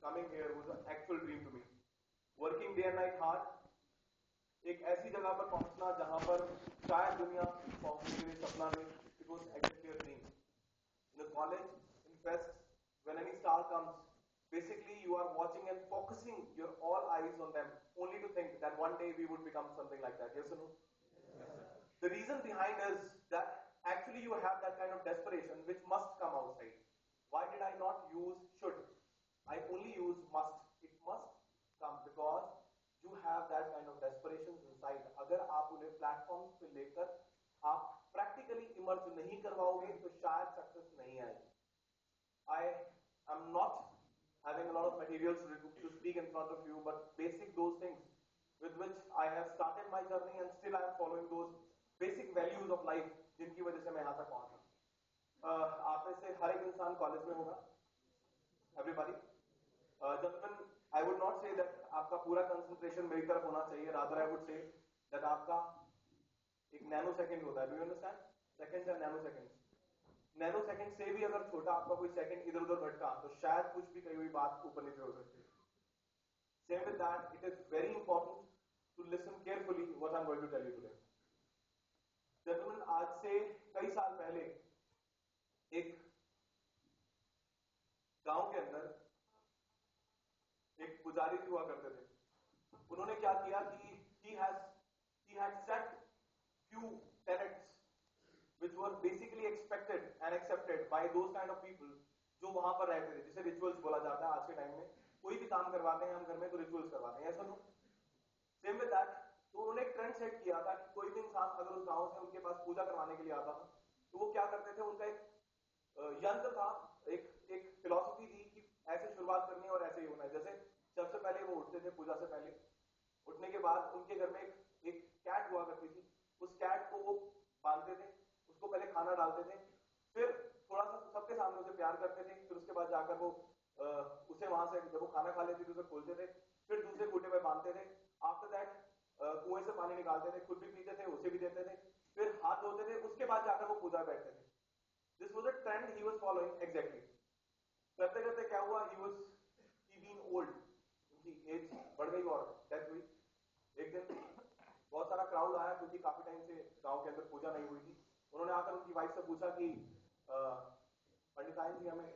coming here was an actual dream to me. Working day and night hard, एक ऐसी जगह पर पहुंचना जहां पर शायद दुनिया पहुंचने के लिए सपना ले. It was actually a dream. In the college, in fests, when any star comes, basically you are watching and focusing your all eyes on them, only to think that one day we would become something like that. Yes or no? Yes. The reason behind is that actually you have that kind of desperation which must come outside. Why did I not use should? I only use must. It must come because you have that kind of desperation inside. अगर आप उन्हें platforms पे लेकर आप practically emerge नहीं करवाओगे तो शायद सक्सेस नहीं आएगी. I am not having a lot of materials to speak in front of you, but basic those things with which I have started my journey and still I am following those basic values of life जिनकी वजह से मैं यहाँ तक पहुंचा. आप में से हर एक इंसान कॉलेज में होगा. Everybody. Gentlemen, I would not say that आपका पूरा कंसंट्रेशन मेरी तरफ होना चाहिए. Rather, I would say that आपका एक नैनो सेकंड होता है. Do you understand? Seconds and nano seconds. Nano second से भी अगर छोटा आपका कोई सेकंड इधर उधर भटका तो शायद कुछ भी कही हुई बात ऊपर नीचे हो सकती है. Same with that, it is very important to listen carefully what I'm going to tell you today. Gentlemen, आज से कई साल पहले एक गांव के अंदर एक पुजारी हुआ करते थे. उन्होंने क्या किया कि he had set few tenets which were basically expected and accepted by those kind of people जो वहां पर रहते थे, जिसे रिचुअल्स बोला जाता है. आज के टाइम में कोई भी काम करवाते हैं हम घर में तो रिचुअल्स करवाते हैं. ऐसा नो सेम विद दैट. तो उन्होंने एक ट्रेंड सेट किया था कि कोई भी इंसान अगर उस गांव से उनके पास पूजा करवाने के लिए आता था तो वो क्या करते थे, उनका एक यंत्र था, एक फिलॉसफी थी कि ऐसे शुरुआत करनी है और ऐसे ही होना है. जैसे सबसे पहले वो उठते थे पूजा से पहले. उठने के बाद उनके घर में एक कैट हुआ करती थी. उस कैट को वो बांधते थे, उसको पहले खाना डालते थे, फिर थोड़ा सा सबके सामने उसे प्यार करते थे. फिर उसके बाद जाकर वो उसे वहां से जब वो खाना खा लेती थी उसे खोलते थे, फिर दूसरे खूंटे पे बांधते थे. आफ्टर दैट कुएं से पानी निकालते थे, खुद भी पीते थे, उसे भी देते थे, फिर हाथ धोते थे. उसके बाद जाकर वो पूजा बैठते थे. This was a trend he was following exactly. करते करते क्या हुआ, ही बीन ओल्ड, उनकी एज बढ़ गई और डेथ हुई. एक दिन बहुत सारा क्राउड आया क्योंकि काफी टाइम से गांव के अंदर पूजा नहीं हुई थी. उन्होंने आकर उनकी वाइफ से पूछा कि पंडिताइन जी हमें